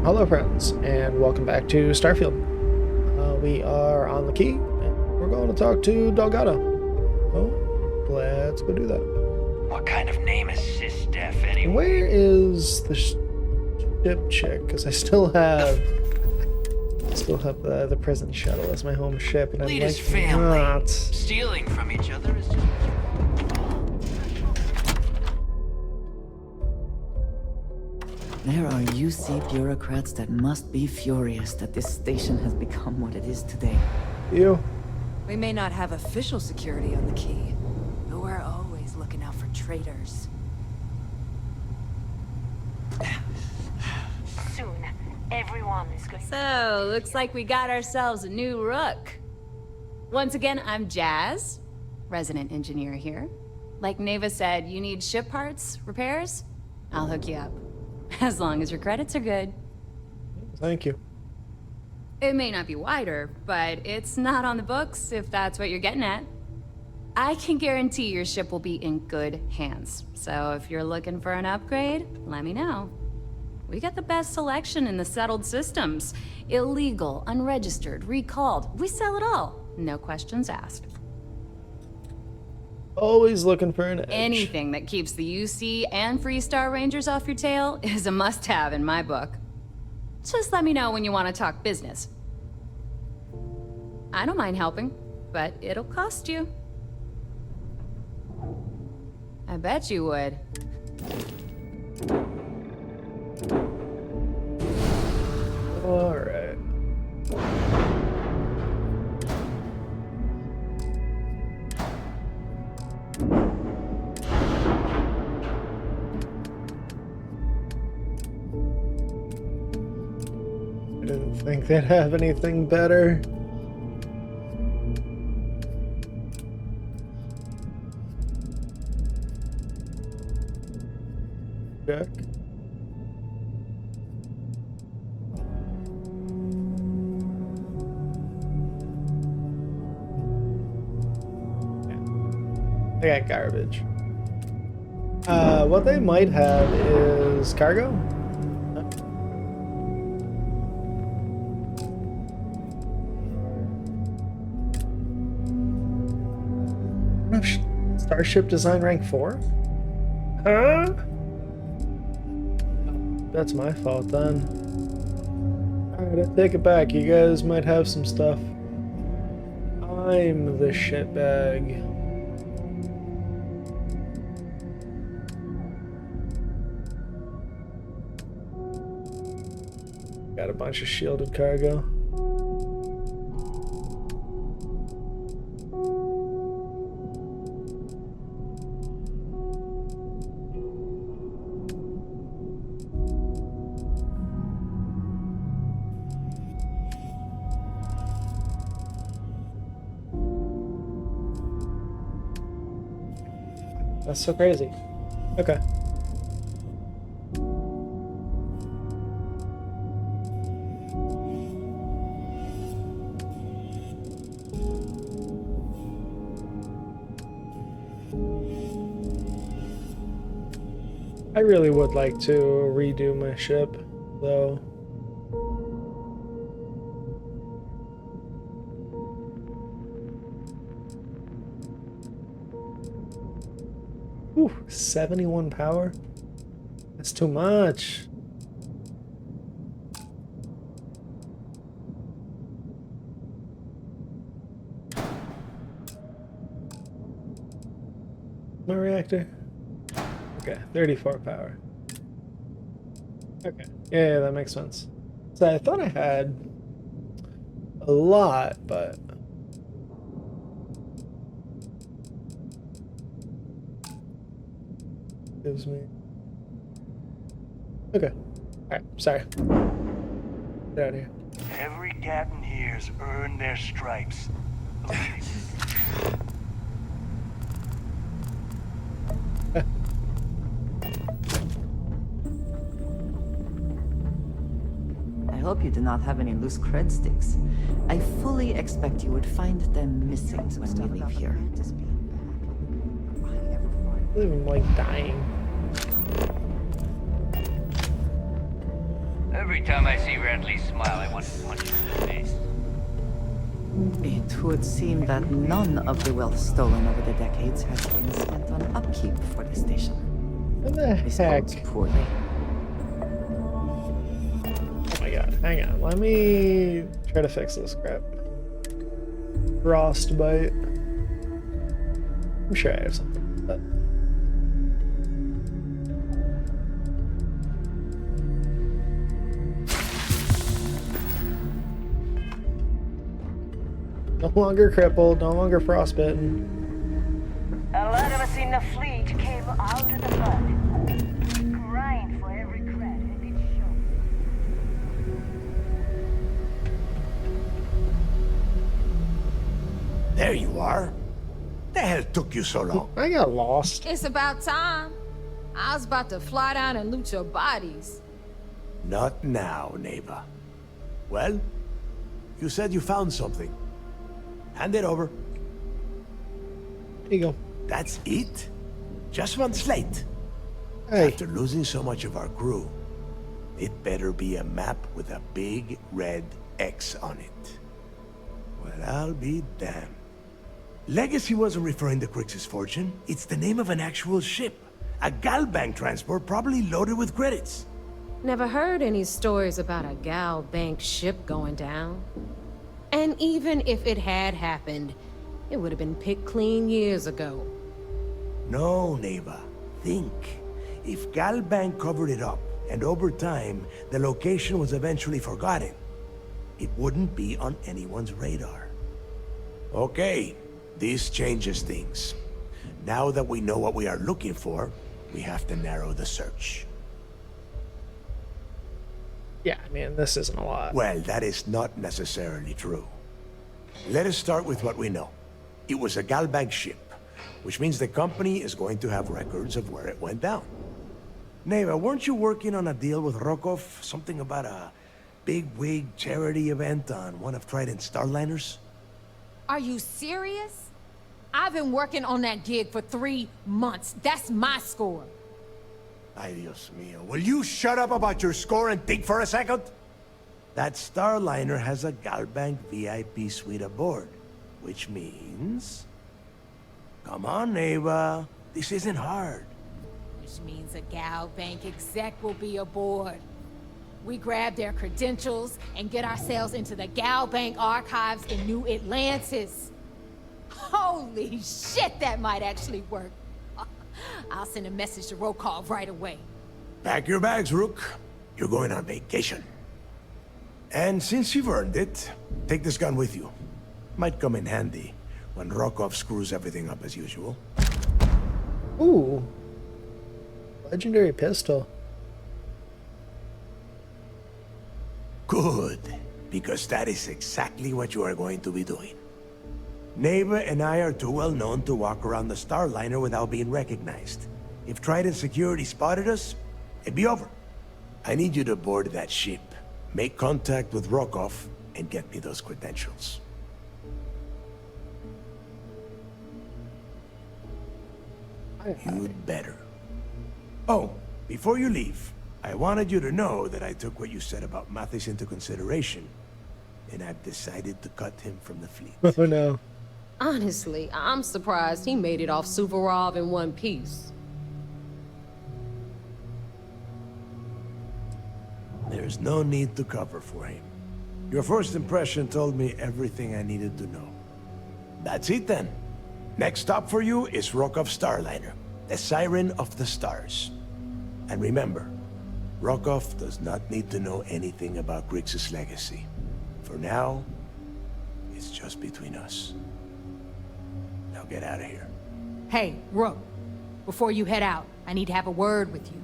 Hello friends, and welcome back to Starfield. We are on the key, and we're going to talk to Delgado. So, let's go do that. What kind of name is Sys-Def anyway? Where is the ship chick? Because I still have the prison shuttle as my home ship, and Lead I'm his like, family. not. Stealing from each other is just... There are UC bureaucrats that must be furious that this station has become what it is today. You. We may not have official security on the key, but we're always looking out for traitors. Soon, everyone is going. So, looks like we got ourselves a new rook. Once again, I'm Jazz, resident engineer here. Like Neva said, you need ship parts, repairs? I'll hook you up. As long as your credits are good. Thank you. It may not be wider, but it's not on the books, if that's what you're getting at. I can guarantee your ship will be in good hands. So if you're looking for an upgrade, let me know. We got the best selection in the settled systems. Illegal, unregistered, recalled. We sell it all. No questions asked. Always looking for an edge. Anything that keeps the UC and Freestar Rangers off your tail is a must-have in my book. Just let me know when you want to talk business. I don't mind helping, but it'll cost you. I bet you would. All right. I didn't think they'd have anything better. Check. I got garbage. What they might have is cargo. Starship design rank 4? Huh? That's my fault then. Alright, I take it back. You guys might have some stuff. I'm the shitbag. Got a bunch of shielded cargo. That's so crazy. Okay. I really would like to redo my ship, though. Ooh, 71 power? That's too much. My reactor? Okay, 34 power. Okay, yeah, that makes sense. So I thought I had a lot, but... gives me... Okay. Alright, sorry. Get out of here. Every cat in here's earned their stripes. I hope you do not have any loose cred sticks. I fully expect you would find them missing when we leave here. I even like dying. Every time I see Radley smile, I want to punch him in the face. It would seem that none of the wealth stolen over the decades has been spent on upkeep for the station. What the This heck? bodes poorly. Oh my god, hang on. Let me try to fix this crap. Frostbite. I'm sure I have something. But... no longer crippled, no longer frostbitten. A lot of us in the fleet came out of the mud. Grind for every credit it shows. There you are. The hell took you so long? I got lost. It's about time. I was about to fly down and loot your bodies. Not now, neighbor. Well, you said you found something. Hand it over. Here you go. That's it? Just one slate? Hey, After losing so much of our crew, it better be a map with a big red X on it. Well, I'll be damned. Legacy wasn't referring to Crix's fortune. It's the name of an actual ship. A Galbank transport probably loaded with credits. Never heard any stories about a Gal Bank ship going down. And even if it had happened, it would have been picked clean years ago. No, neighbor. Think. If Galbank covered it up, and over time, the location was eventually forgotten, it wouldn't be on anyone's radar. Okay, this changes things. Now that we know what we are looking for, we have to narrow the search. yeah, I mean, this isn't a lot. Well, that is not necessarily true. Let us start with what we know. It was a Galbank ship, which means the company is going to have records of where it went down. Neva, weren't you working on a deal with Rokov? Something about a big-wig charity event on one of Trident's Starliners? Are you serious? I've been working on that gig for 3 months. That's my score. Ay, Dios mío. Will you shut up about your score and think for a second? That Starliner has a Galbank VIP suite aboard, which means... Come on, Neva. This isn't hard. Which means a Gal Bank exec will be aboard. We grab their credentials and get ourselves into the Gal Bank archives in New Atlantis. Holy shit, that might actually work. I'll send a message to Rokov right away. Pack your bags, Rook. You're going on vacation. And since you've earned it, take this gun with you. Might come in handy when Rokov screws everything up as usual. Ooh. Legendary pistol. Good, because that is exactly what you are going to be doing. Neva and I are too well known to walk around the Starliner without being recognized. If Trident Security spotted us, it'd be over. I need you to board that ship, make contact with Rokov, and get me those credentials. You'd better. Oh, before you leave, I wanted you to know that I took what you said about Mathis into consideration, and I've decided to cut him from the fleet. Oh no. Honestly, I'm surprised he made it off Suvorov in one piece. There's no need to cover for him. Your first impression told me everything I needed to know. That's it then. Next stop for you is Rokov Starliner, the Siren of the Stars. And remember, Rokov does not need to know anything about Grixis legacy. For now, it's just between us. Now get out of here. Hey, Rook, before you head out, I need to have a word with you.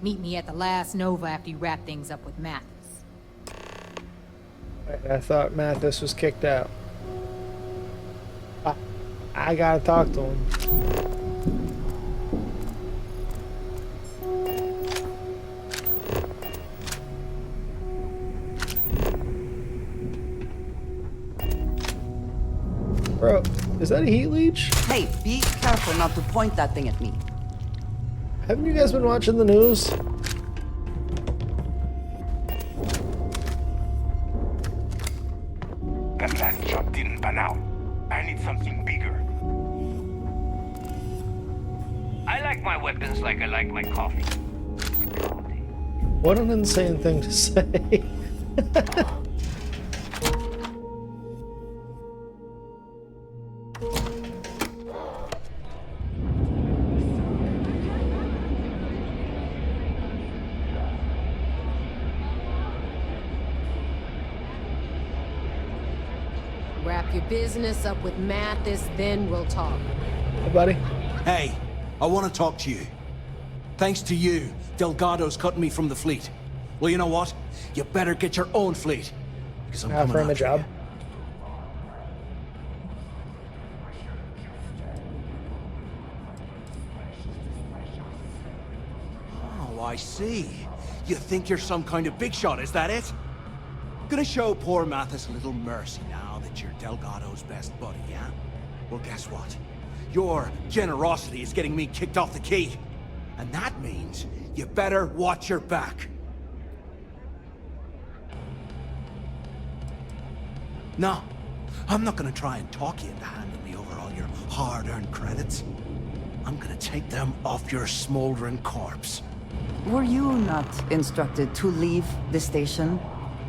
Meet me at the last Nova after you wrap things up with Mathis. I thought Mathis was kicked out. I gotta talk to him. Bro, is that a heat leech? Hey, be careful not to point that thing at me. Haven't you guys been watching the news? That last job didn't pan out. I need something bigger. I like my weapons like I like my coffee. What an insane thing to say. Wrap your business up with Mathis, then we'll talk. Hey, buddy. Hey, I want to talk to you. Thanks to you, Delgado's cutting me from the fleet. Well, you know what? You better get your own fleet. Because I'm coming Offer him a after job. you. Oh, I see. You think you're some kind of big shot, is that it? Gonna show poor Mathis a little mercy now that you're Delgado's best buddy, yeah? Well, guess what? Your generosity is getting me kicked off the key. And that means you better watch your back. No, I'm not gonna try and talk you into handing me over all your hard-earned credits. I'm gonna take them off your smoldering corpse. Were you not instructed to leave the station?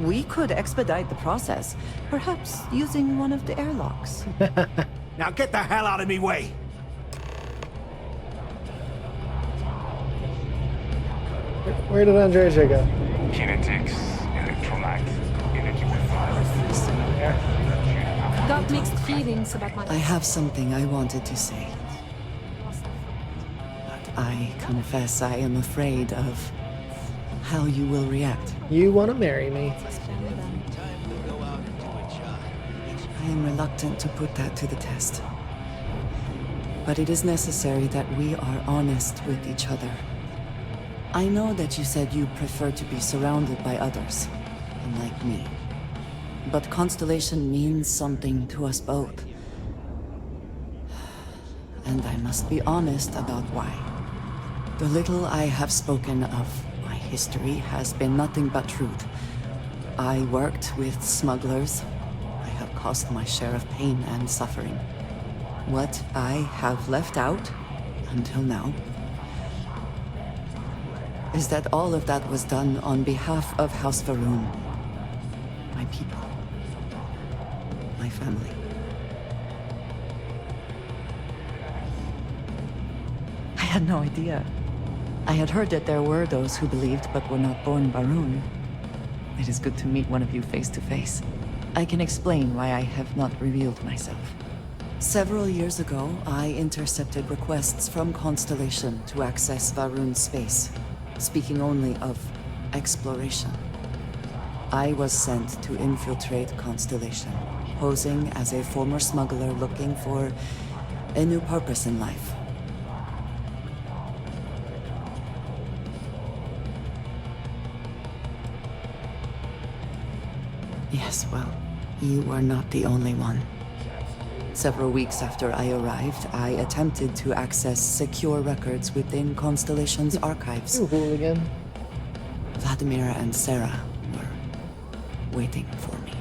We could expedite the process, perhaps using one of the airlocks. Now get the hell out of me way! Where did Andreja go? Kinetics, electrolytes, energy profiles. There. Got mixed feelings about my... I have something I wanted to say. But I confess I am afraid of how you will react. You want to marry me? I am reluctant to put that to the test. But it is necessary that we are honest with each other. I know that you said you prefer to be surrounded by others, unlike me. But Constellation means something to us both. And I must be honest about why. The little I have spoken of my history has been nothing but truth. I worked with smugglers. I have caused my share of pain and suffering. What I have left out, until now, is that all of that was done on behalf of House Varun. My people. My family. I had no idea. I had heard that there were those who believed but were not born Varun. It is good to meet one of you face to face. I can explain why I have not revealed myself. Several years ago, I intercepted requests from Constellation to access Varun's space, speaking only of exploration. I was sent to infiltrate Constellation, posing as a former smuggler looking for a new purpose in life. Yes, well, you were not the only one. Several weeks after I arrived, I attempted to access secure records within Constellation's archives. You hooligan. Vladimir and Sarah were waiting for me.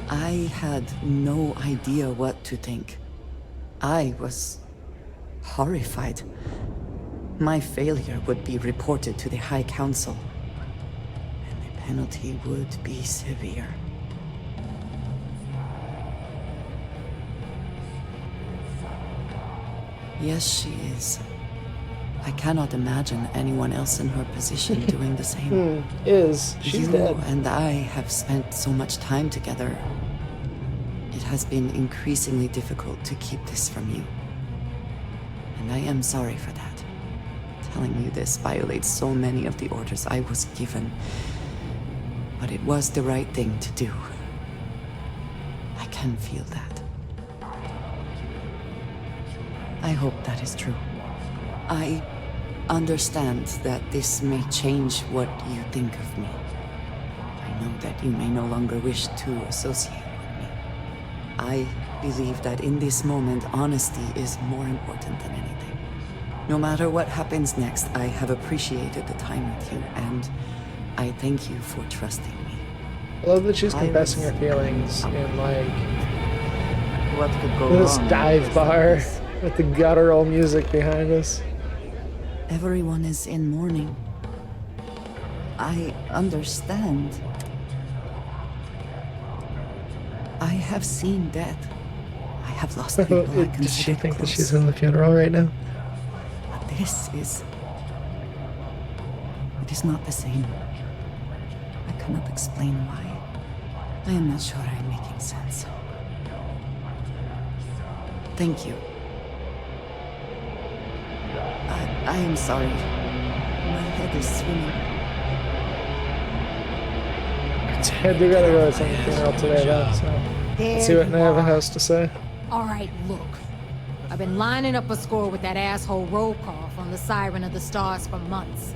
I had no idea what to think. I was horrified. My failure would be reported to the High Council, and the penalty would be severe. Yes, she is. I cannot imagine anyone else in her position doing the same. She's you dead. and I have spent so much time together. It has been increasingly difficult to keep this from you. And I am sorry for that. Telling you this violates so many of the orders I was given. But it was the right thing to do. I can feel that. I hope that is true. I understand that this may change what you think of me. I know that you may no longer wish to associate with me. I believe that in this moment, honesty is more important than anything. No matter what happens next, I have appreciated the time with you, and I thank you for trusting me. I love that she's confessing her feelings in like what could go this wrong dive bar with the guttural music behind us. Everyone is in mourning. I understand. I have seen death. I have lost people I Does she considered think that close. she's in the funeral right now? But this is... It is not the same. I cannot explain why. I am not sure I am making sense. Thank you. I am sorry. My head is swimming. Ted, you gotta go to the funeral today, though, so let's see what Neva has to say. All right, look. I've been lining up a score with that asshole roll call from the Siren of the Stars for months.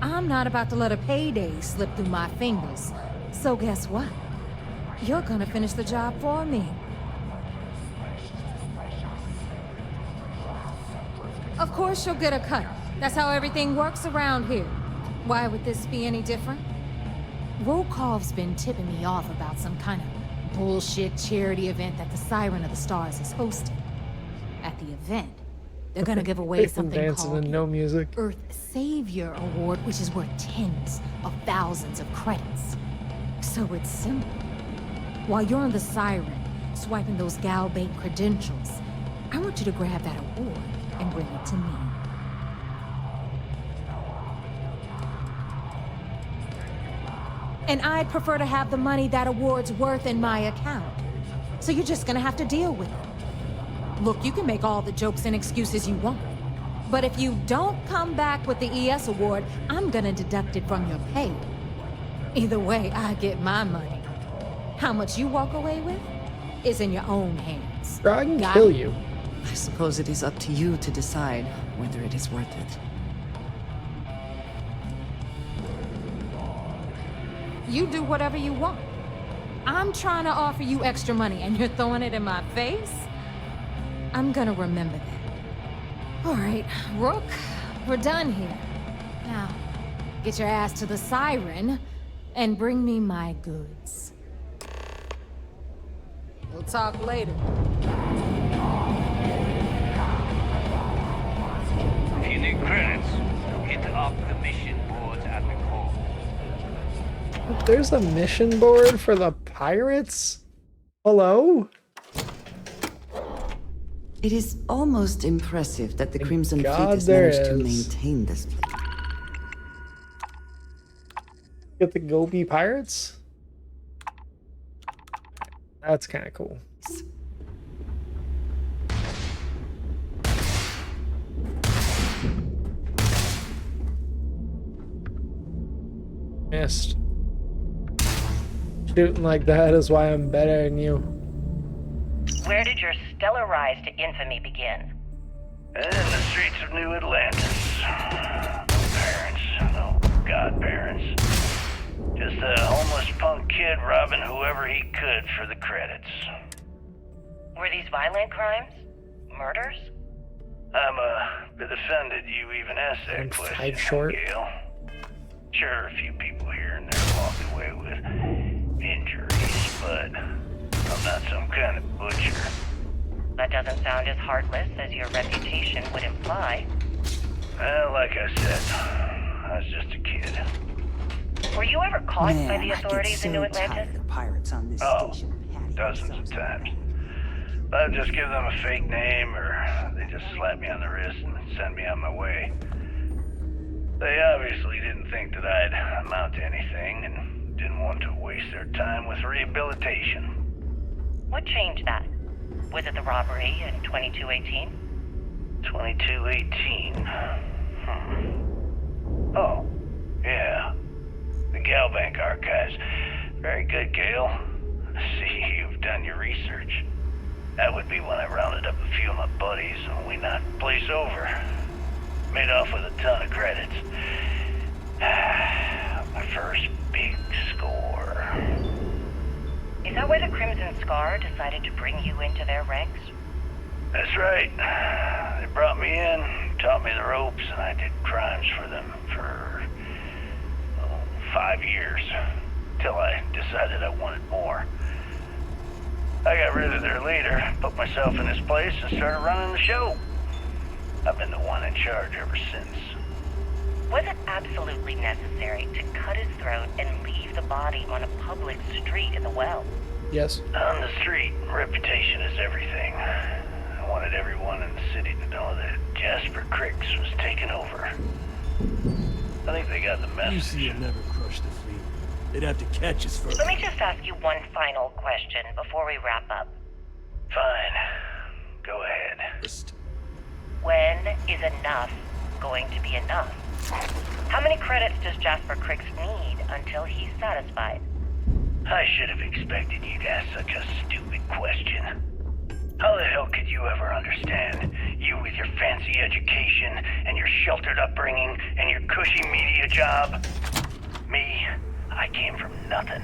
I'm not about to let a payday slip through my fingers. So guess what? You're gonna finish the job for me. Of course you'll get a cut. That's how everything works around here. Why would this be any different? Rokov's been tipping me off about some kind of bullshit charity event that the Siren of the Stars is hosting. At the event, they're gonna give away something dancing called and no music. Earth Savior Award, which is worth tens of thousands of credits. So it's simple. While you're on the Siren, swiping those Gal Bank credentials, I want you to grab that award and bring it to me. And I'd prefer to have the money that award's worth in my account. So you're just gonna have to deal with it. Look, you can make all the jokes and excuses you want. But if you don't come back with the ES award, I'm gonna deduct it from your pay. Either way, I get my money. How much you walk away with is in your own hands. Or I can Got kill it? you. I suppose it is up to you to decide whether it is worth it. You do whatever you want. I'm trying to offer you extra money and you're throwing it in my face? I'm gonna remember that. All right, Rook, we're done here. Now, get your ass to the Siren and bring me my goods. We'll talk later. If you need credits, hit up the mission boards at the core. There's a mission board for the pirates? Hello? It is almost impressive that the Crimson Fleet God, has there managed to is. maintain this place. Get the Gobi pirates? That's kind of cool. Missed. Shooting like that is why I'm better than you. Where did your stellar rise to infamy begin? In the streets of New Atlantis. No parents, no godparents. Just a homeless punk kid robbing whoever he could for the credits. Were these violent crimes? Murders? I'm a bit offended you even asked that I'm question, 5 short. Gail. Sure, a few people here and there walked away with injuries, but I'm not some kind of butcher. That doesn't sound as heartless as your reputation would imply. Well, like I said, I was just a kid. Were you ever caught Man, by the I get authorities in so New Atlantis? tired of pirates on this Oh, station. patio dozens of themselves. times. I'd just give them a fake name, or they just slap me on the wrist and send me on my way. They obviously didn't think that I'd amount to anything, and didn't want to waste their time with rehabilitation. What changed that? Was it the robbery in 2218? 2218. Oh, yeah. The Galbank archives. Very good, Gale. See, you've done your research. That would be when I rounded up a few of my buddies and we knocked the place over. Made off with a ton of credits. My first big score. Is that why the Crimson Scar decided to bring you into their ranks? That's right. They brought me in, taught me the ropes, and I did crimes for them for 5 years, till I decided I wanted more. I got rid of their leader, put myself in his place, and started running the show. I've been the one in charge ever since. Was it absolutely necessary to cut his throat and leave the body on a public street in the well? Yes. On the street, reputation is everything. I wanted everyone in the city to know that Jasper Cricks was taking over. I think they got the message. You see, you'll never crush the fleet. They'd have to catch us first. Let me just ask you one final question before we wrap up. Fine. Go ahead. When is enough going to be enough? How many credits does Jasper Cricks need until he's satisfied? I should have expected you to ask such a stupid question. How the hell could you ever understand? You with your fancy education and your sheltered upbringing and your cushy media job? Me, I came from nothing.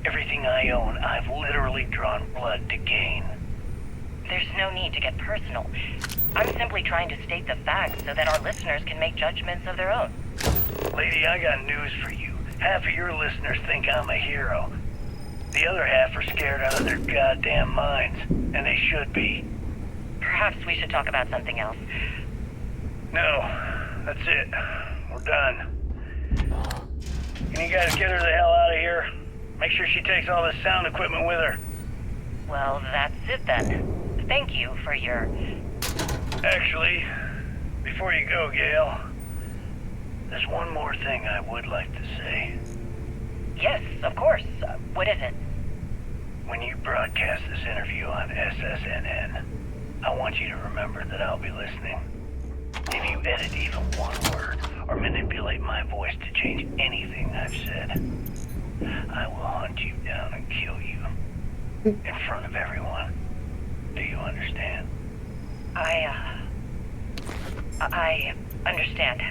Everything I own, I've literally drawn blood to gain. There's no need to get personal. I'm simply trying to state the facts so that our listeners can make judgments of their own. Lady, I got news for you. Half of your listeners think I'm a hero. The other half are scared out of their goddamn minds, and they should be. Perhaps we should talk about something else. No, that's it. We're done. Can you guys get her the hell out of here? Make sure she takes all this sound equipment with her. Well, that's it then. Thank you for your... Actually, before you go, Gale, there's one more thing I would like to say. Yes, of course. What is it? When you broadcast this interview on SSNN, I want you to remember that I'll be listening. If you edit even one word or manipulate my voice to change anything I've said, I will hunt you down and kill you in front of everyone. Do you understand? I understand.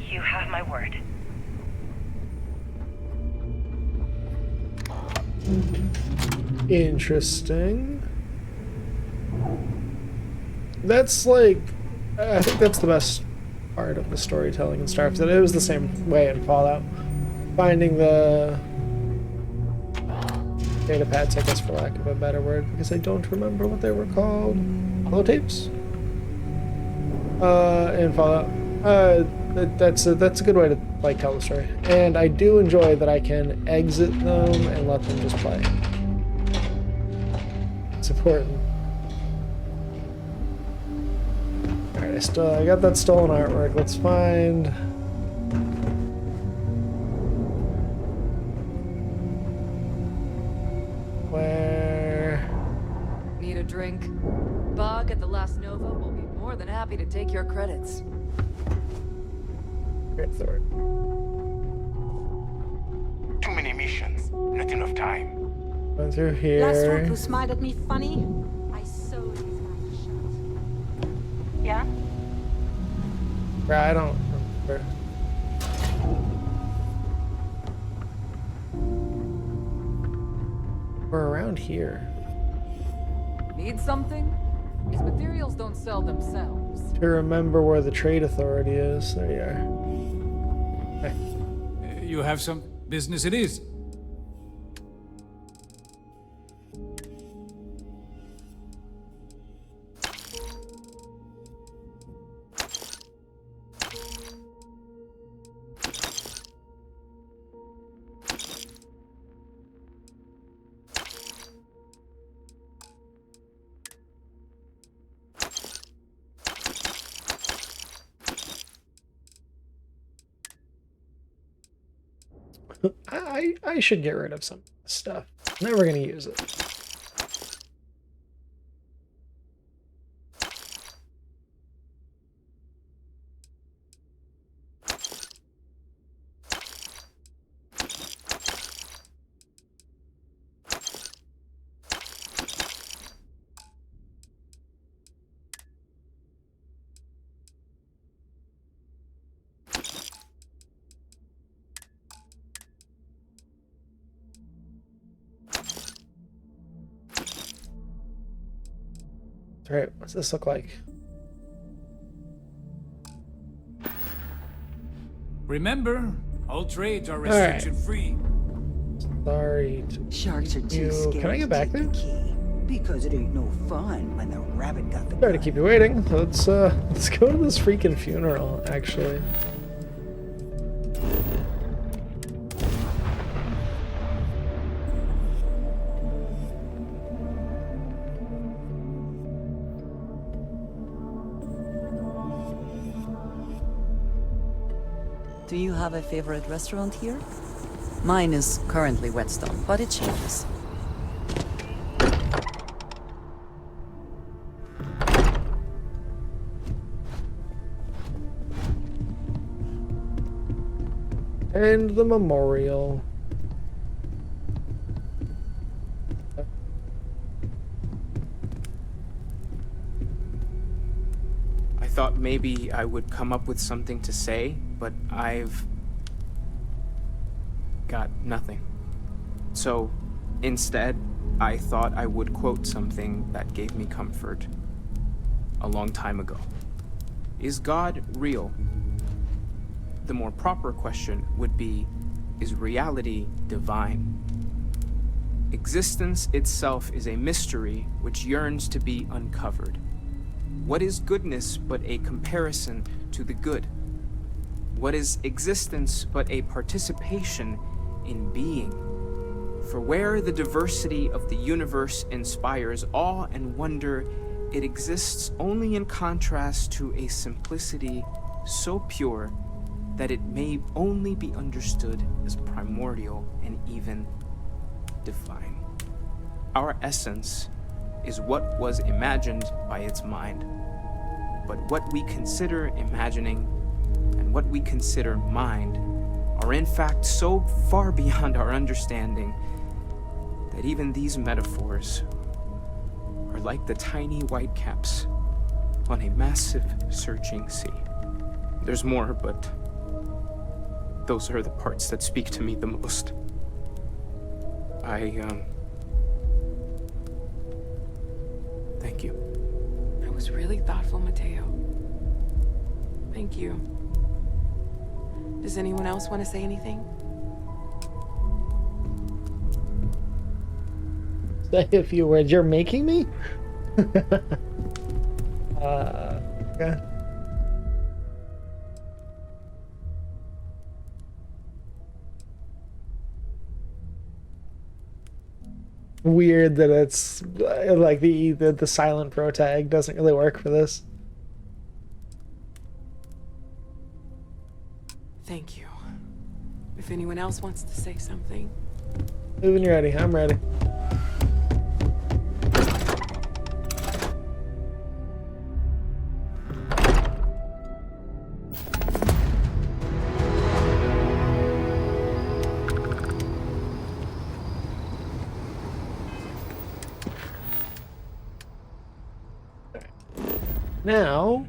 You have my word. Interesting. That's like, I think that's the best part of the storytelling in Starfield. It was the same way in Fallout. Finding the data pads, I guess, for lack of a better word, because I don't remember what they were called. Holotapes? In Fallout. That's a good way to like tell the story. And I do enjoy that I can exit them and let them just play. It's important. Alright, I got that stolen artwork. Let's find... where... Need a drink? Bog at the Last Nova will be more than happy to take your credits. Great third. Too many missions, not enough time. Going through here. Last one who smiled at me funny, I sewed his mouth shut. Yeah? I don't remember. We're around here. Need something? These materials don't sell themselves. To remember where the trade authority is. There you are. Hey. You have some business it is. I should get rid of some stuff. Never gonna use it. Alright, what's this look like? Remember, all trades are right. restriction-free. Sorry. Sharks are too scared Can I get back there? Because it ain't no fun when the rabbit got the Sorry to keep you waiting. Let's go to this freaking funeral, actually. Do you have a favorite restaurant here? Mine is currently Whetstone, but it changes. And the memorial. I thought maybe I would come up with something to say, but I've got nothing. So, instead, I thought I would quote something that gave me comfort a long time ago. Is God real? The more proper question would be, is reality divine? Existence itself is a mystery which yearns to be uncovered. What is goodness but a comparison to the good? What is existence but a participation in being? For where the diversity of the universe inspires awe and wonder, it exists only in contrast to a simplicity so pure that it may only be understood as primordial and even divine. Our essence is what was imagined by its mind. But what we consider imagining and what we consider mind are in fact so far beyond our understanding that even these metaphors are like the tiny white caps on a massive searching sea. There's more, but those are the parts that speak to me the most. Thank you. That was really thoughtful, Mateo. Thank you. Does anyone else want to say anything? Say a few words. You're making me? Okay. Weird that it's like the silent pro tag doesn't really work for this. Thank you. If anyone else wants to say something. When you're ready, I'm ready. Now,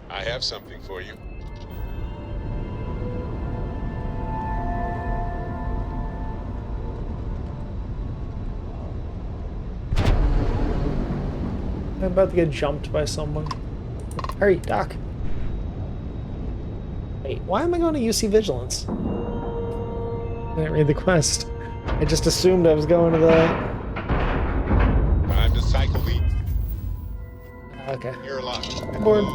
I have something for you. I'm about to get jumped by someone. Hurry, Doc. Wait, why am I going to UC Vigilance? I didn't read the quest. I just assumed I was going to the... Time to cycle lead. Okay. You're alive. I'm bored.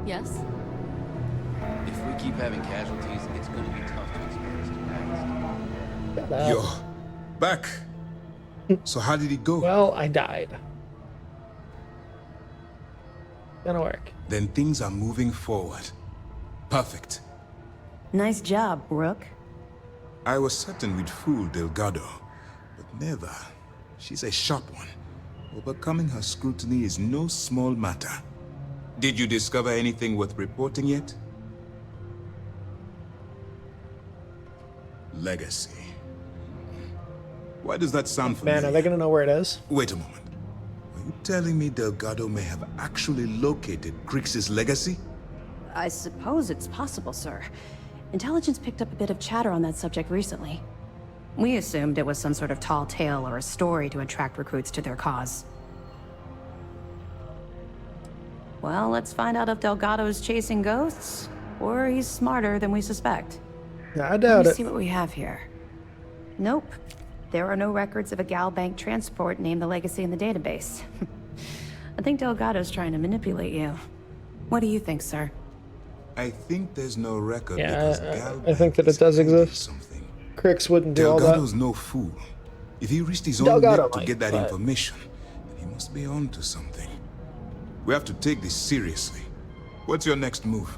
Yes? If we keep having casualties, it's gonna be tough to experience next. Yo, back. So how did it go? Well, I died. Gonna work. Then things are moving forward. Perfect. Nice job, Rook. I was certain we'd fool Delgado, but never. She's a sharp one. Overcoming her scrutiny is no small matter. Did you discover anything worth reporting yet? Legacy. Why does that sound familiar? Man, are they gonna know where it is? Wait a moment. Are you telling me Delgado may have actually located Crix's legacy? I suppose it's possible, sir. Intelligence picked up a bit of chatter on that subject recently. We assumed it was some sort of tall tale or a story to attract recruits to their cause. Well, let's find out if Delgado's chasing ghosts, or he's smarter than we suspect. Yeah, I doubt it. Let's see what we have here. Nope. There are no records of a Gal Bank transport named the Legacy in the database. I think Delgado's trying to manipulate you. What do you think, sir? I think there's no record Yeah, because I think that it does exist. Crix wouldn't do all that. Delgado's no fool. If he risked his own neck to get that information, then he must be on to something. We have to take this seriously. What's your next move?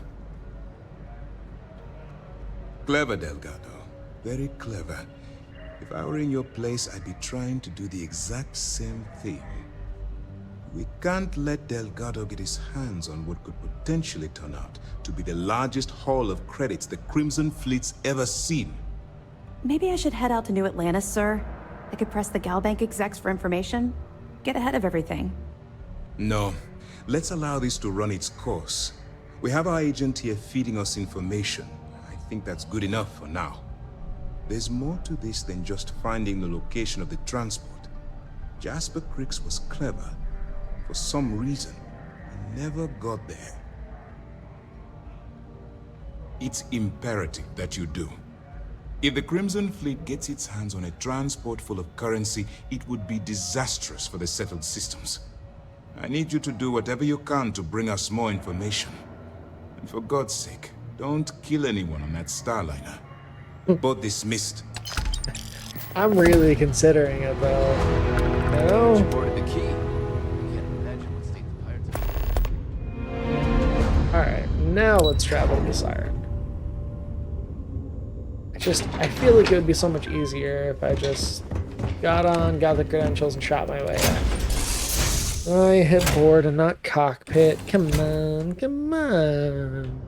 Clever, Delgado. Very clever. If I were in your place, I'd be trying to do the exact same thing. We can't let Delgado get his hands on what could potentially turn out to be the largest haul of credits the Crimson Fleet's ever seen. Maybe I should head out to New Atlantis, sir. I could press the Gal Bank execs for information. Get ahead of everything. No. Let's allow this to run its course. We have our agent here feeding us information. I think that's good enough for now. There's more to this than just finding the location of the transport. Jasper Crix was clever. For some reason, he never got there. It's imperative that you do. If the Crimson Fleet gets its hands on a transport full of currency, it would be disastrous for the settled systems. I need you to do whatever you can to bring us more information. And for God's sake, don't kill anyone on that Starliner. Both dismissed. I'm really considering it, though. You know? You boarded the key. I can't imagine what state the pirates are. Alright, now let's travel to Siren. I feel like it would be so much easier if I just got the credentials, and shot my way out. I hit board and not cockpit. Come on, come on.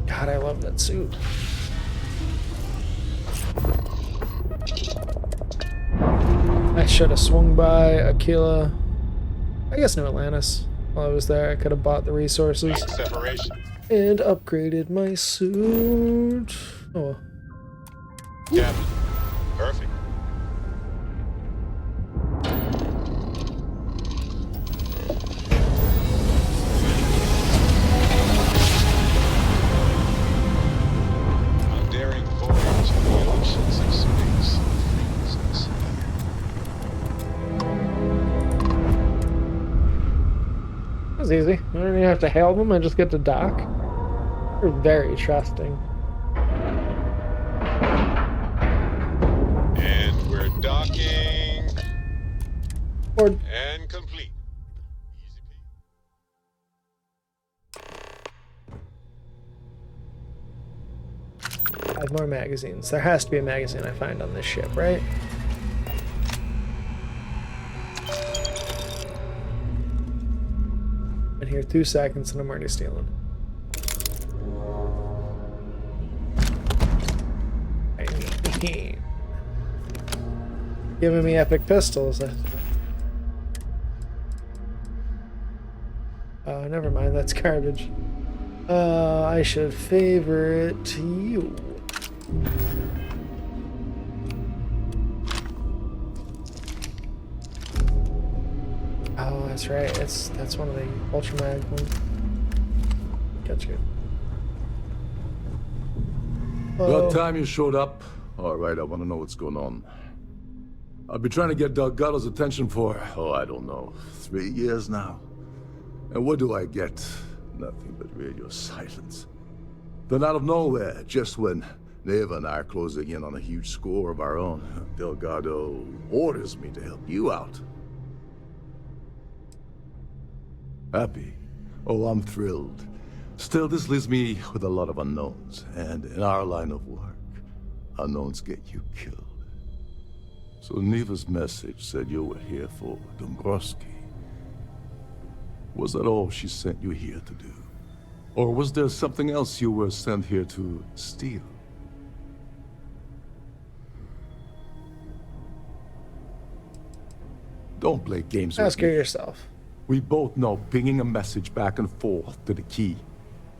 God, I love that suit. I should have swung by Aquila. I guess New Atlantis. While I was there, I could have bought the resources. Separation. And upgraded my suit. Oh. Captain. Perfect. A daring voyage to the oceans of space. That's easy. I don't even have to hail them, I just get to dock. They're very trusting. And we're docking. Board. And complete. 5 more magazines. There has to be a magazine I find on this ship, right? Been here 2 seconds and I'm already stealing. Giving me epic pistols. Oh, never mind. That's garbage. I should favorite you. Oh, that's right. That's one of the ultra mag ones. Catch you. About time you showed up. All right, I want to know what's going on. I've been trying to get Delgado's attention for, I don't know, 3 years now. And what do I get? Nothing but radio silence. Then out of nowhere, just when Neva and I are closing in on a huge score of our own, Delgado orders me to help you out. Happy? Oh, I'm thrilled. Still, this leaves me with a lot of unknowns, and in our line of work, unknowns get you killed. So Neva's message said you were here for Dombrowski. Was that all she sent you here to do? Or was there something else you were sent here to steal? Don't play games with me. Ask her yourself. We both know pinging a message back and forth to the key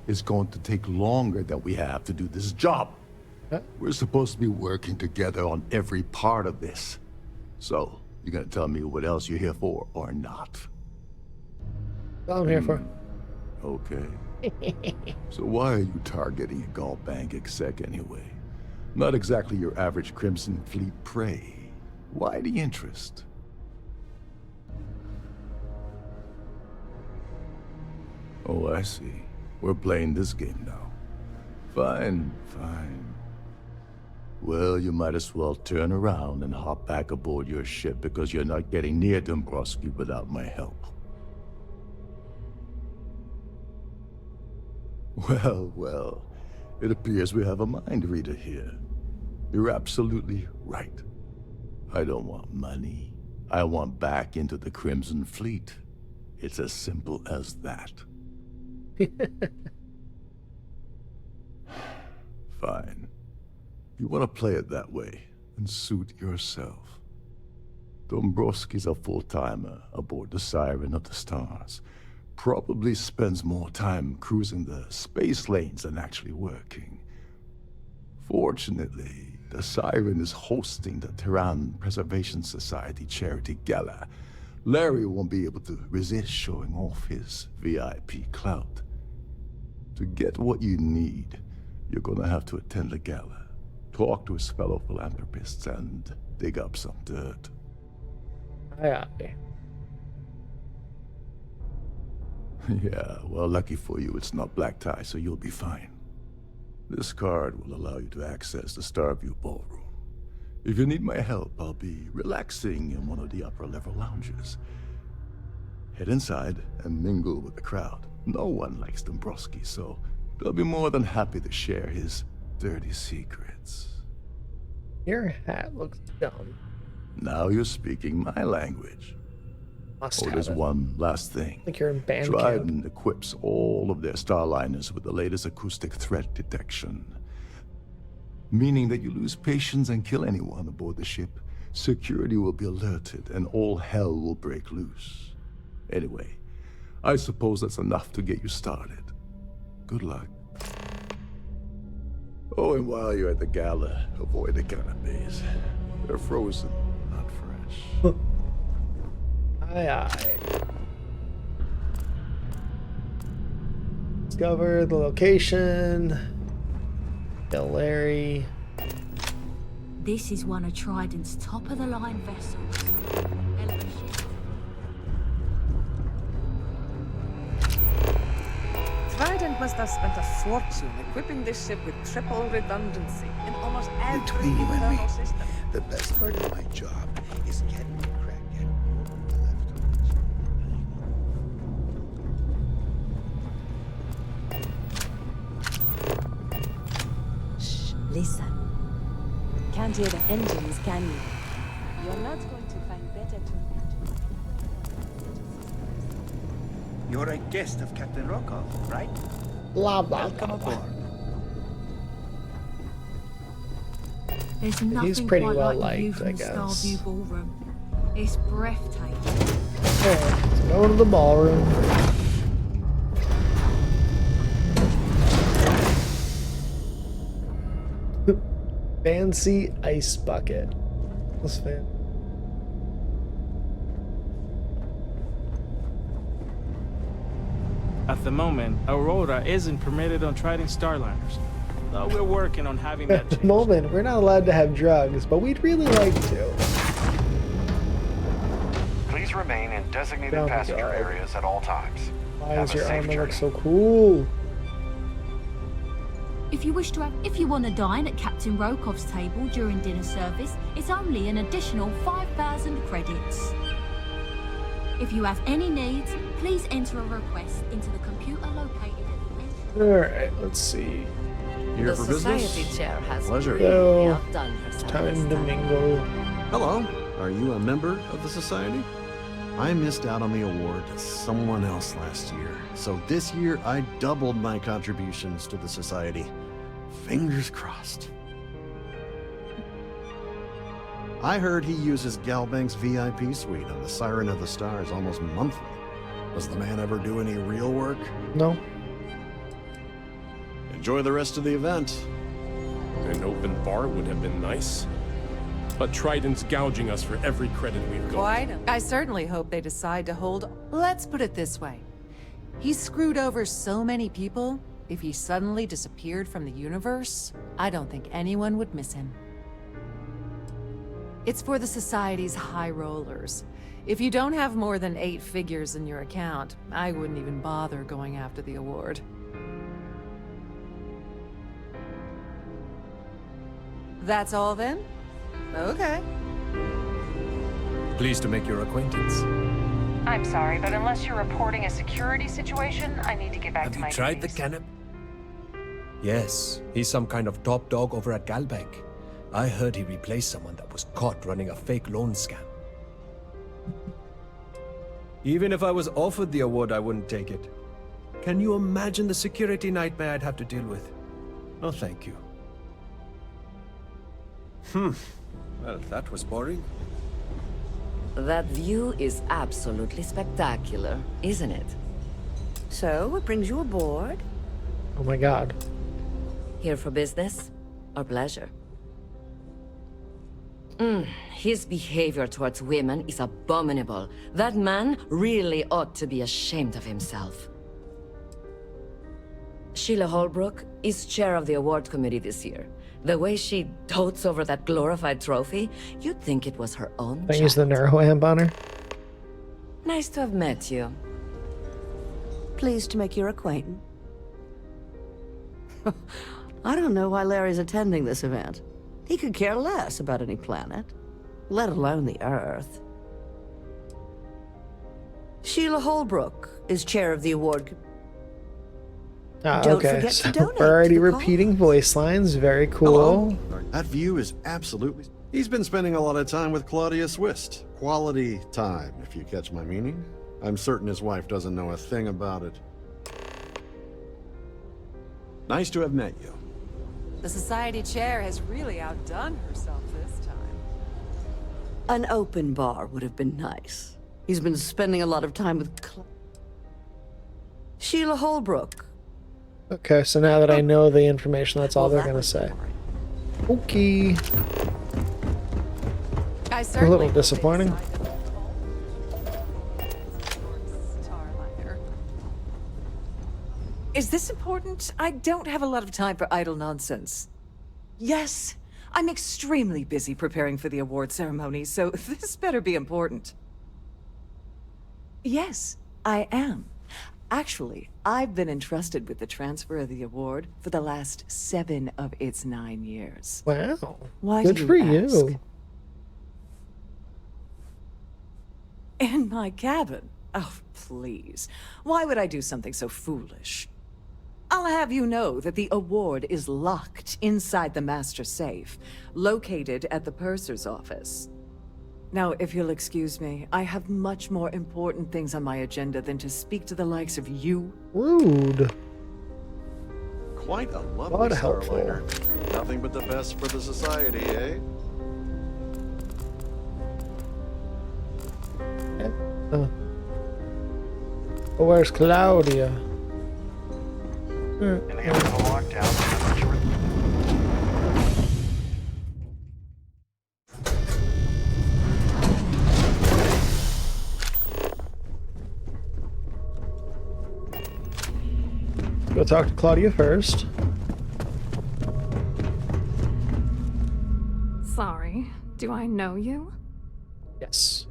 is going to take longer than we have to do this job. Huh? We're supposed to be working together on every part of this. So, you gonna tell me what else you're here for or not? That's all I'm here for. Okay. So why are you targeting a Gall Bank exec anyway? Not exactly your average Crimson Fleet prey. Why the interest? Oh, I see. We're playing this game now. Fine, fine. Well, you might as well turn around and hop back aboard your ship because you're not getting near Dombrowski without my help. Well, well. It appears we have a mind reader here. You're absolutely right. I don't want money. I want back into the Crimson Fleet. It's as simple as that. Fine. If you want to play it that way, then suit yourself. Dombrowski's a full-timer aboard the Siren of the Stars. Probably spends more time cruising the space lanes than actually working. Fortunately, the Siren is hosting the Terran Preservation Society charity gala. Larry won't be able to resist showing off his VIP clout. To get what you need, you're gonna have to attend the gala, talk to his fellow philanthropists, and dig up some dirt. Aye. Yeah, well, lucky for you, it's not black tie, so you'll be fine. This card will allow you to access the Starfield ballroom. If you need my help, I'll be relaxing in one of the upper-level lounges. Head inside and mingle with the crowd. No one likes Dombrowski, so they'll be more than happy to share his dirty secrets. Your hat looks dumb. Now you're speaking my language. There's one last thing. I think you're in band Trident camp. equips all of their starliners with the latest acoustic threat detection. Meaning that you lose patience and kill anyone aboard the ship, security will be alerted and all hell will break loose. Anyway, I suppose that's enough to get you started. Good luck. Oh, and while you're at the gala, avoid the canapes. They're frozen, not fresh. Aye. Discover the location. Kill Larry. This is one of Trident's top-of-the-line vessels. Hell of a ship. Trident must have spent a fortune equipping this ship with triple redundancy in almost every Between you and me, internal system. the best part of my job is getting the crackhead Shh, listen. Can't hear the engines, can you? You're not going to find better to You're a guest of Captain Rokov, right? Blah, blah, Welcome blah, blah. aboard. There's nothing He's pretty quite well like the view liked, from I the guess. Starview ballroom. It's breathtaking. Alright, let's go to the ballroom. Fancy ice bucket. That's fan. At the moment, Aurora isn't permitted on Trident Starliners. Though we're working on having that At the changed. moment, we're not allowed to have drugs, but we'd really like to. Please remain in designated Oh my passenger God. areas at all times. Why Have does a your safe armor look journey. so cool? If you want to dine at Captain Rokov's table during dinner service, it's only an additional 5,000 credits. If you have any needs, please enter a request into the computer located at the entrance. Alright, let's see. Here The for business? society chair has Pleasure. really So, outdone herself. time to mingle. Hello. Are you a member of the society? I missed out on the award to someone else last year. So this year, I doubled my contributions to the society. Fingers crossed. I heard he uses Galbank's VIP suite on the Siren of the Stars almost monthly. Does the man ever do any real work? No. Enjoy the rest of the event. An open bar would have been nice. But Trident's gouging us for every credit we've got. Quite. I certainly hope they decide to hold... Let's put it this way. He screwed over so many people, if he suddenly disappeared from the universe, I don't think anyone would miss him. It's for the Society's high rollers. If you don't have more than 8 figures in your account, I wouldn't even bother going after the award. That's all then? Okay. Pleased to make your acquaintance. I'm sorry, but unless you're reporting a security situation, I need to get back to my Have you tried the duties. Canop? Yes, he's some kind of top dog over at Galbank. I heard he replaced someone that was caught running a fake loan scam. Even if I was offered the award, I wouldn't take it. Can you imagine the security nightmare I'd have to deal with? No, thank you. Well, that was boring. That view is absolutely spectacular, isn't it? So, what brings you aboard? Oh my god. Here for business or pleasure? His behavior towards women is abominable. That man really ought to be ashamed of himself. Sheila Holbrook is chair of the award committee this year. The way she dotes over that glorified trophy, you'd think it was her own I use the Neuroamp on her. Nice to have met you. Pleased to make your acquaintance. I don't know why Larry's attending this event. He could care less about any planet, let alone the Earth. Sheila Holbrook is chair of the award. Ah, Don't okay. forget So to donate we're already to the repeating voice lines. Very cool. That view is absolutely... He's been spending a lot of time with Claudia Swist. Quality time, if you catch my meaning. I'm certain his wife doesn't know a thing about it. Nice to have met you. The Society chair has really outdone herself this time. An open bar would have been nice. He's been spending a lot of time with Sheila Holbrook. Okay, so now that I know the information, that's all they're gonna say. Okay. A little disappointing. Is this important? I don't have a lot of time for idle nonsense. Yes, I'm extremely busy preparing for the award ceremony, so this better be important. Yes, I am. Actually, I've been entrusted with the transfer of the award for the last 7 of its 9 years. Wow. Why Good do for you ask? you. In my cabin? Oh, please. Why would I do something so foolish? I'll have you know that the award is locked inside the master safe, located at the purser's office. Now, if you'll excuse me, I have much more important things on my agenda than to speak to the likes of you. Rude. Quite a lovely What helpful. Starliner. Nothing but the best for the society, eh? Oh, where's Claudia? In the event of a lockdown, Go talk to Claudia first. Sorry, do I know you? Yes.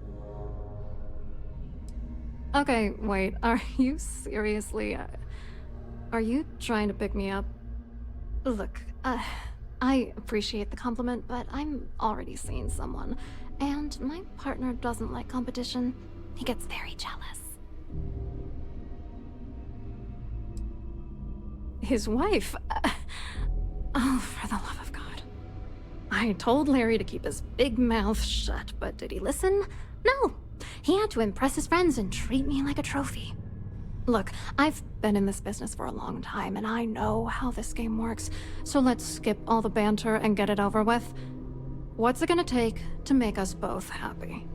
Okay, wait, are you seriously... are you trying to pick me up? Look, I appreciate the compliment, but I'm already seeing someone, and my partner doesn't like competition. He gets very jealous. His wife? Oh, for the love of God. I told Larry to keep his big mouth shut, but did he listen? No. He had to impress his friends and treat me like a trophy. Look, I've been in this business for a long time, and I know how this game works, so let's skip all the banter and get it over with. What's it gonna take to make us both happy?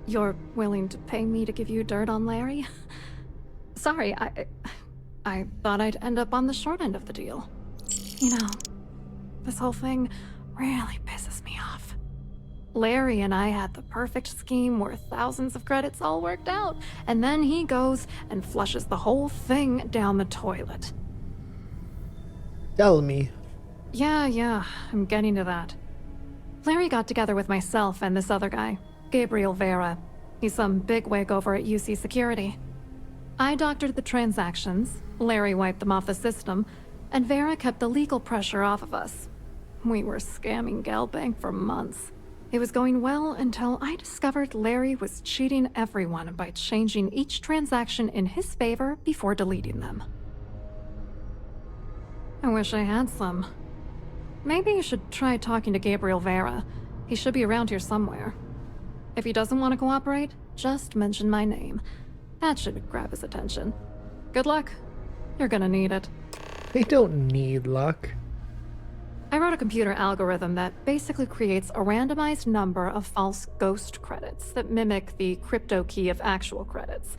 You're willing to pay me to give you dirt on Larry? Sorry, I thought I'd end up on the short end of the deal. You know, this whole thing really pisses me off. Larry and I had the perfect scheme worth thousands of credits all worked out, and then he goes and flushes the whole thing down the toilet. Tell me. Yeah, I'm getting to that. Larry got together with myself and this other guy, Gabriel Vera. He's some bigwig over at UC Security. I doctored the transactions, Larry wiped them off the system, and Vera kept the legal pressure off of us. We were scamming GalBank for months. It was going well until I discovered Larry was cheating everyone by changing each transaction in his favor before deleting them. I wish I had some. Maybe you should try talking to Gabriel Vera. He should be around here somewhere. If he doesn't want to cooperate, just mention my name. That should grab his attention. Good luck. You're gonna need it. They don't need luck. I wrote a computer algorithm that basically creates a randomized number of false ghost credits that mimic the crypto key of actual credits.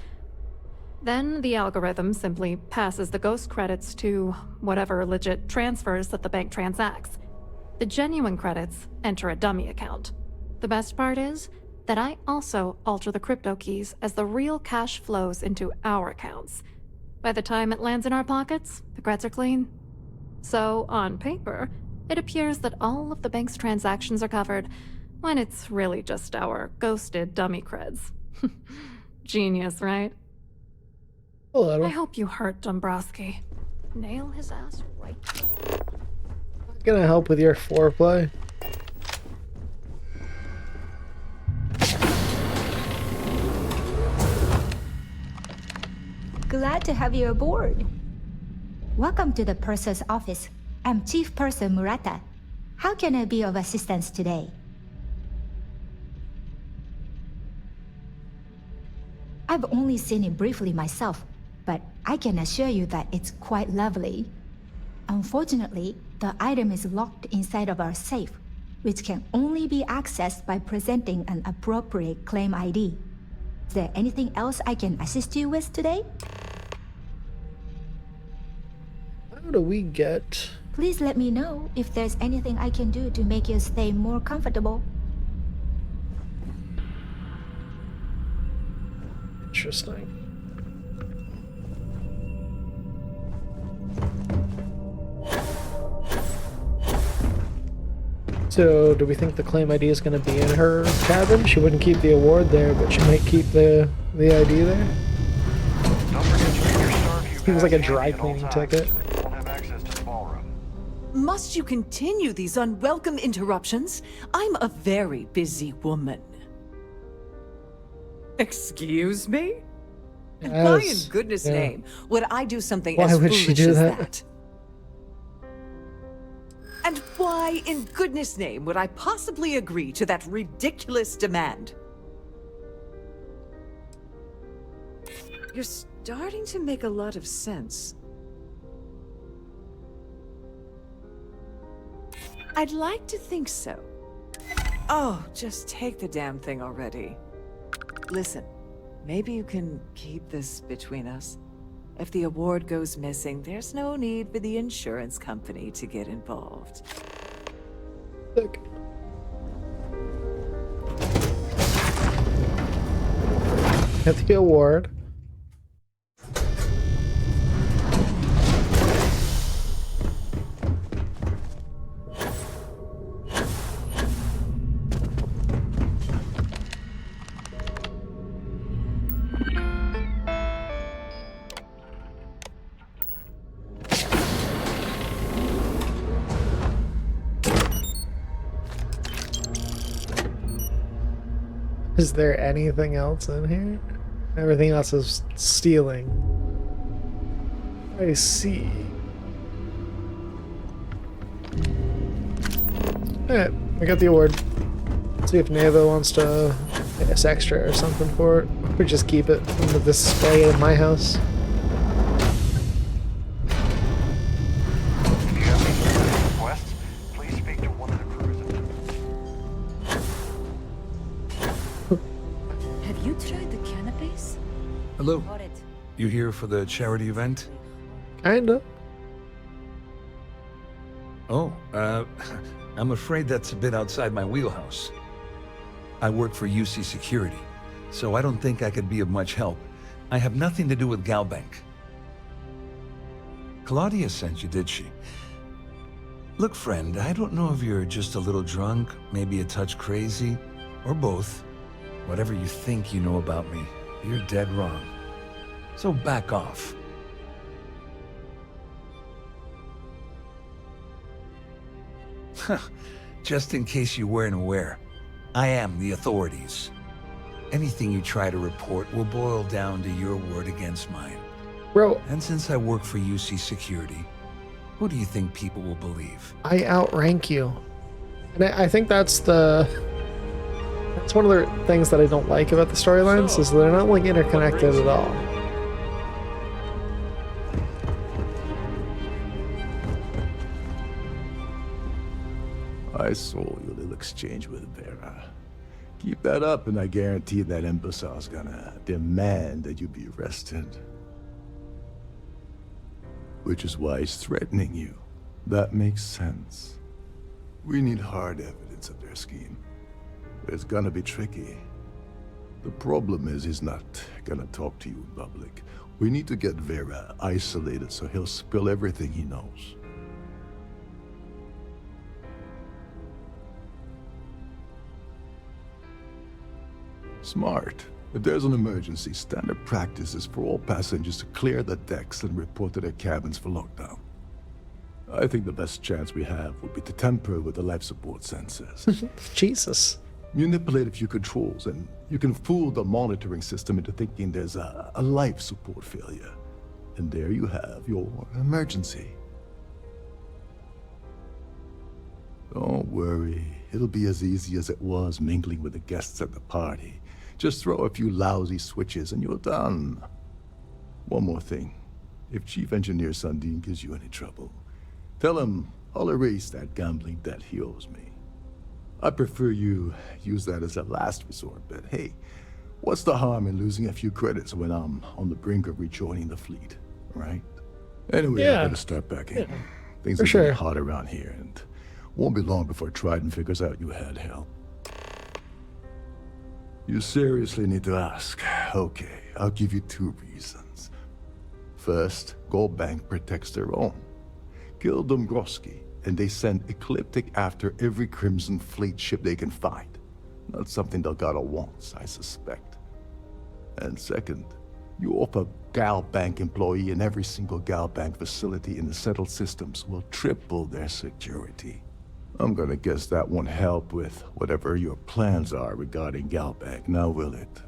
Then the algorithm simply passes the ghost credits to whatever legit transfers that the bank transacts. The genuine credits enter a dummy account. The best part is that I also alter the crypto keys as the real cash flows into our accounts. By the time it lands in our pockets, the creds are clean. So, on paper, it appears that all of the bank's transactions are covered, when it's really just our ghosted dummy creds. Genius, right? A little. I hope you hurt Dombrowski. Nail his ass right. Gonna help with your foreplay. Glad to have you aboard. Welcome to the purser's office. I'm Chief Purser Murata. How can I be of assistance today? I've only seen it briefly myself, but I can assure you that it's quite lovely. Unfortunately, the item is locked inside of our safe, which can only be accessed by presenting an appropriate claim ID. Is there anything else I can assist you with today? How do we get... Please let me know if there's anything I can do to make your stay more comfortable. Interesting. So, do we think the claim ID is going to be in her cabin? She wouldn't keep the award there, but she might keep the ID there. Don't forget to bring your Starfield Seems like a badge dry handy at all cleaning times. ticket. Won't have access to the ballroom. Must you continue these unwelcome interruptions? I'm a very busy woman. Excuse me? Why in goodness name would I do something as foolish as that? And why in goodness name would I possibly agree to that ridiculous demand? You're starting to make a lot of sense. I'd like to think so. Oh, just take the damn thing already. Listen, maybe you can keep this between us. If the award goes missing, there's no need for the insurance company to get involved. Look. Get the award. Is there anything else in here? Everything else is stealing. I see. Alright, I got the award. Let's see if Neva wants to pay us extra or something for it. Or just keep it in the display in my house. If you have any specific requests, please speak to one of the crews. Have you tried the cannabis? Hello. You here for the charity event? Kinda. Oh, I'm afraid that's a bit outside my wheelhouse. I work for UC Security, so I don't think I could be of much help. I have nothing to do with Galbank. Claudia sent you, did she? Look, friend, I don't know if you're just a little drunk, maybe a touch crazy, or both. Whatever you think you know about me, you're dead wrong. So back off. Just in case you weren't aware, I am the authorities. Anything you try to report will boil down to your word against mine. Bro. And since I work for UC Security, who do you think people will believe? I outrank you. And I think that's one of the things that I don't like about the storylines, is they're not like interconnected at all. I saw your little exchange with Vera. Keep that up and I guarantee that imbecile's gonna demand that you be arrested. Which is why he's threatening you. That makes sense. We need hard evidence of their scheme. It's gonna be tricky. The problem is he's not gonna talk to you in public. We need to get Vera isolated so he'll spill everything he knows. Smart. If there's an emergency, standard practice is for all passengers to clear the decks and report to their cabins for lockdown. I think the best chance we have would be to tamper with the life support sensors. Jesus. Manipulate a few controls and you can fool the monitoring system into thinking there's a life support failure. And there you have your emergency. Don't worry, it'll be as easy as it was mingling with the guests at the party. Just throw a few lousy switches and you're done. One more thing. If Chief Engineer Sundin gives you any trouble, tell him I'll erase that gambling debt he owes me. I prefer you use that as a last resort, but hey, what's the harm in losing a few credits when I'm on the brink of rejoining the fleet, right? Anyway, Yeah. I better start packing. Yeah, Things for are sure. getting hot around here, and won't be long before Trident figures out you had help. You seriously need to ask. Okay, I'll give you 2 reasons. First, Goldbank protects their own. Kill Dombrowski, and they send Ecliptic after every Crimson Fleet ship they can find. Not something Delgado wants, I suspect. And second, you offer Galbank employee in every single Galbank facility in the settled systems will triple their security. I'm gonna guess that won't help with whatever your plans are regarding Galbank, now will it?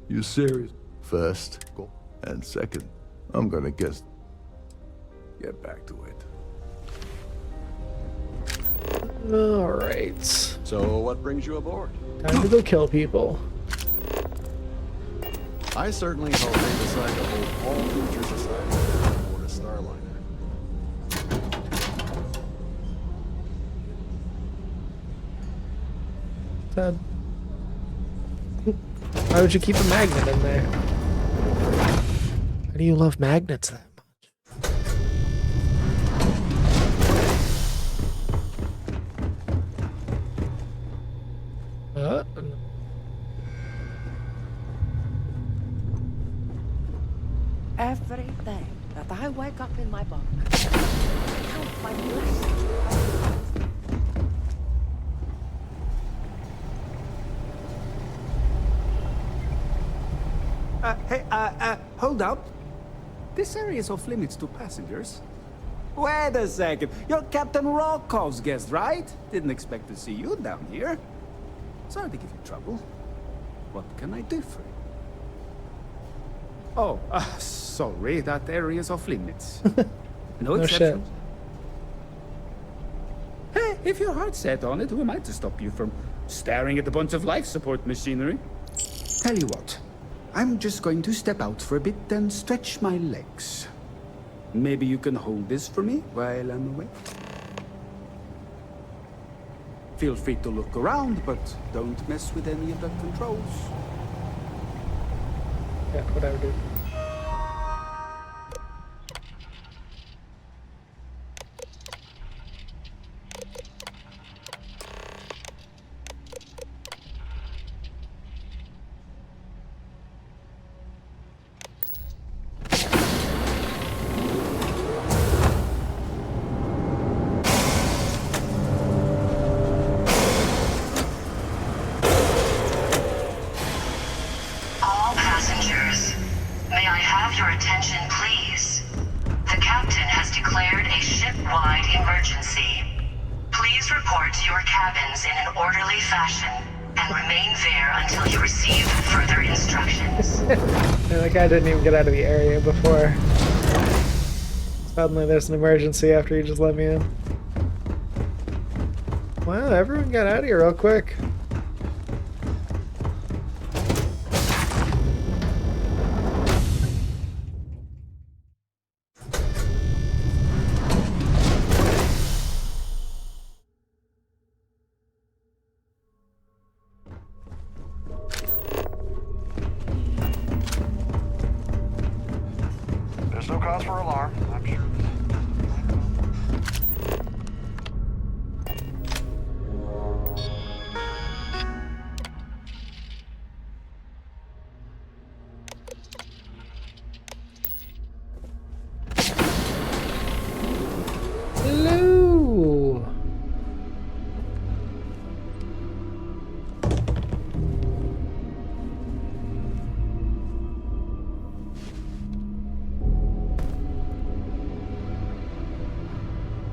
You serious? First, go. And second, I'm gonna guess. Get back to it. Alright. So what brings you aboard? Time to go kill people. I certainly hope they decide to hold all future societies on board a Starliner. Sad. Why would you keep a magnet in there? Why do you love magnets that much? Every day that I wake up in my bunk, I count my blessings. Hold up. This area is off limits to passengers. Wait a second. You're Captain Rokov's guest, right? Didn't expect to see you down here. Sorry to give you trouble. What can I do for you? Oh, sorry. That area is off limits. No exceptions. Hey, if your heart's set on it, who am I to stop you from staring at a bunch of life support machinery? Tell you what. I'm just going to step out for a bit and stretch my legs. Maybe you can hold this for me while I'm away? Feel free to look around, but don't mess with any of the controls. Yeah, whatever, dude. I didn't even get out of the area before. Suddenly there's an emergency after you just let me in. Wow, everyone got out of here real quick. There's no cause for alarm, I'm sure. Hello.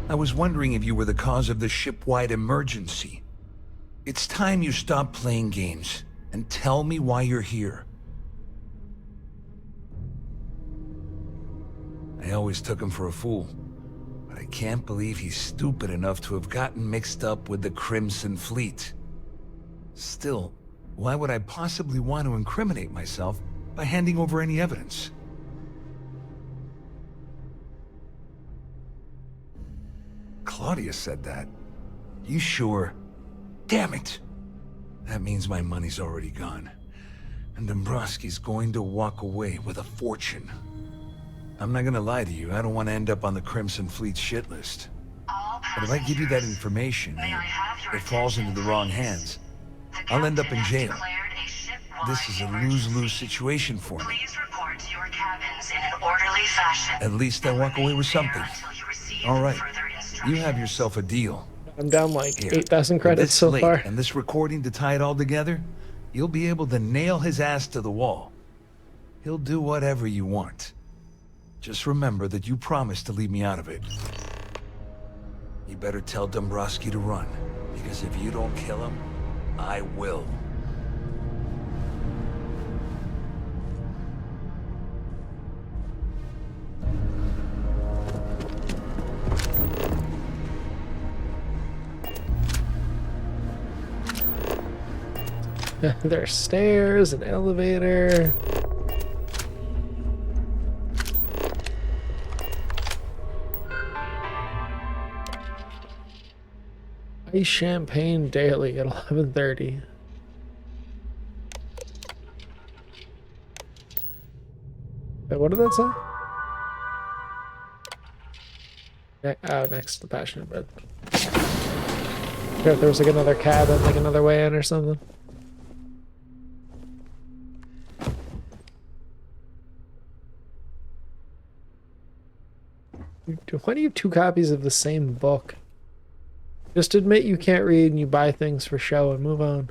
I was wondering if you were the cause of the ship-wide emergency. It's time you stop playing games and tell me why you're here. I always took him for a fool, but I can't believe he's stupid enough to have gotten mixed up with the Crimson Fleet. Still, why would I possibly want to incriminate myself by handing over any evidence? Claudia said that. You sure? Damn it! That means my money's already gone. And Dombrowski's going to walk away with a fortune. I'm not gonna lie to you, I don't want to end up on the Crimson Fleet's shit list. But if I give you that information, it falls into the wrong hands. I'll end up in jail. This is a lose-lose situation for me. At least I walk away with something. All right. You have yourself a deal. I'm down like 8,000 credits so far. And this recording to tie it all together, you'll be able to nail his ass to the wall. He'll do whatever you want. Just remember that you promised to leave me out of it. You better tell Dombrowski to run, because if you don't kill him, I will. There's stairs, an elevator. Ice champagne daily at 11:30. Wait, what did that say? Oh, next to the passionate bed. If there was like another cabin, like another way in or something. Why do you have 2 copies of the same book? Just admit you can't read and you buy things for show and move on.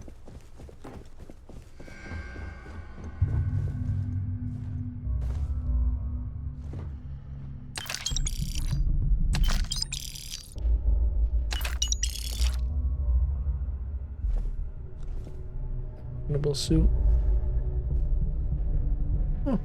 Questionable suit. Huh.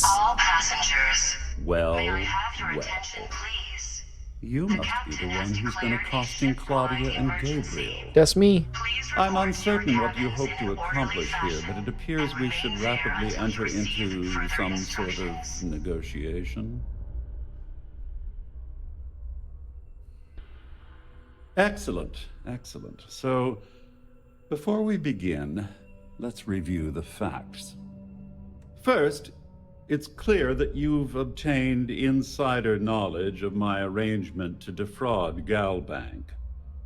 All passengers. Well, May I have your well. attention, please? You must be the one who's been accosting Claudia and Gabriel. That's me. I'm uncertain what you hope to accomplish here, but it appears we should rapidly enter into some sort of negotiation. Excellent, excellent. So, before we begin, let's review the facts. First, it's clear that you've obtained insider knowledge of my arrangement to defraud Galbank.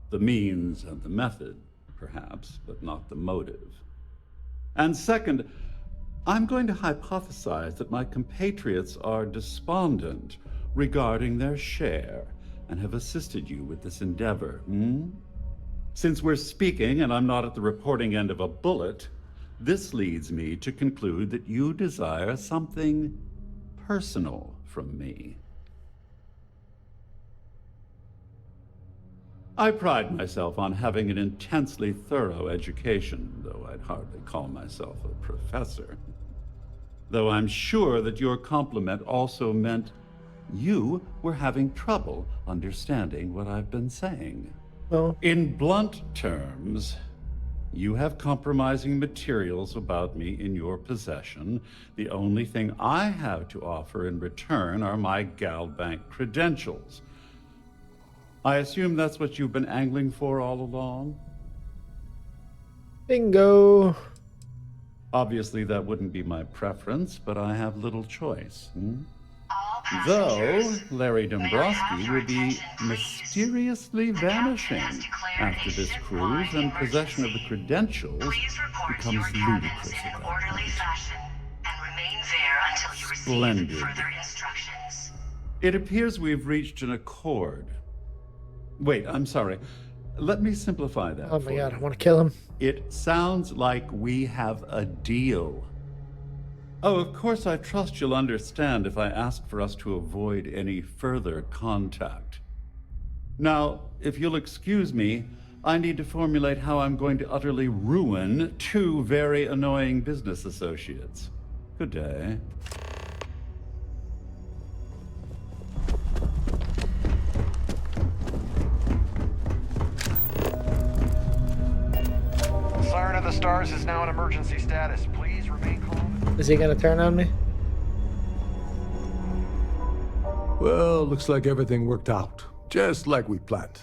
The means and the method, perhaps, but not the motive. And second, I'm going to hypothesize that my compatriots are despondent regarding their share and have assisted you with this endeavor. Since we're speaking and I'm not at the reporting end of a bullet, this leads me to conclude that you desire something personal from me. I pride myself on having an intensely thorough education, though I'd hardly call myself a professor. Though I'm sure that your compliment also meant you were having trouble understanding what I've been saying. Well, in blunt terms, you have compromising materials about me in your possession. The only thing I have to offer in return are my Galbank credentials. I assume that's what you've been angling for all along? Bingo. Obviously, that wouldn't be my preference, but I have little choice. Though Larry Dombrowski will be mysteriously vanishing after this cruise, and possession of the credentials becomes ludicrous at that point. Splendid. It appears we've reached an accord. Wait, I'm sorry. Let me simplify that. Oh my god, I want to kill him. It sounds like we have a deal. Oh, of course, I trust you'll understand if I ask for us to avoid any further contact. Now, if you'll excuse me, I need to formulate how I'm going to utterly ruin two very annoying business associates. Good day. Siren of the Stars is now in emergency status. Please remain calm. Is he gonna turn on me? Well, looks like everything worked out, just like we planned.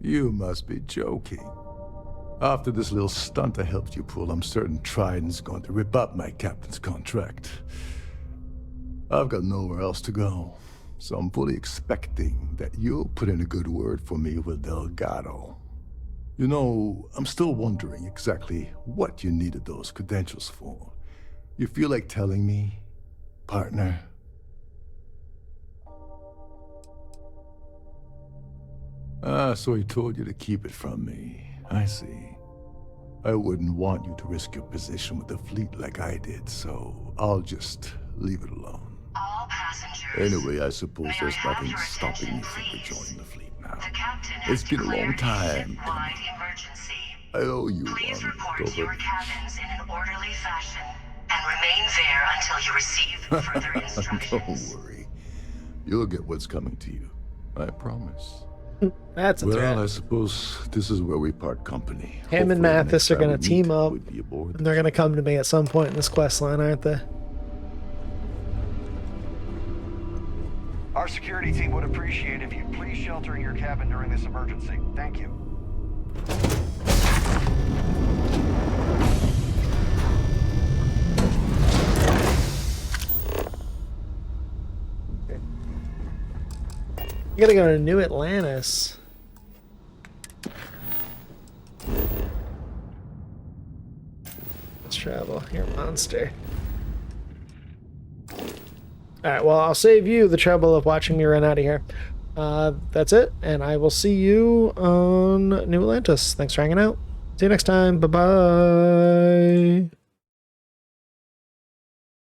You must be joking. After this little stunt I helped you pull, I'm certain Trident's going to rip up my captain's contract. I've got nowhere else to go, so I'm fully expecting that you'll put in a good word for me with Delgado. You know, I'm still wondering exactly what you needed those credentials for. You feel like telling me, partner? Ah, so he told you to keep it from me. I see. I wouldn't want you to risk your position with the fleet like I did, so I'll just leave it alone. All passengers. Anyway, I suppose there's nothing stopping you from rejoining the fleet now. It's been a long time. I owe you Please one, report to your Gilbert. cabins in an orderly fashion and remain there until you receive further instructions. Don't worry. You'll get what's coming to you. I promise. That's a threat. Well, I suppose this is where we part company. Him and Hopefully Mathis next are time gonna we team meet, up, we'll be aboard. and they're gonna come to me at some point in this quest line, aren't they? Our security team would appreciate if you please shelter in your cabin during this emergency. Thank you. You gotta go to New Atlantis. Let's travel. You're a monster. Alright, well, I'll save you the trouble of watching me run out of here. That's it, and I will see you on New Atlantis. Thanks for hanging out. See you next time. Bye-bye.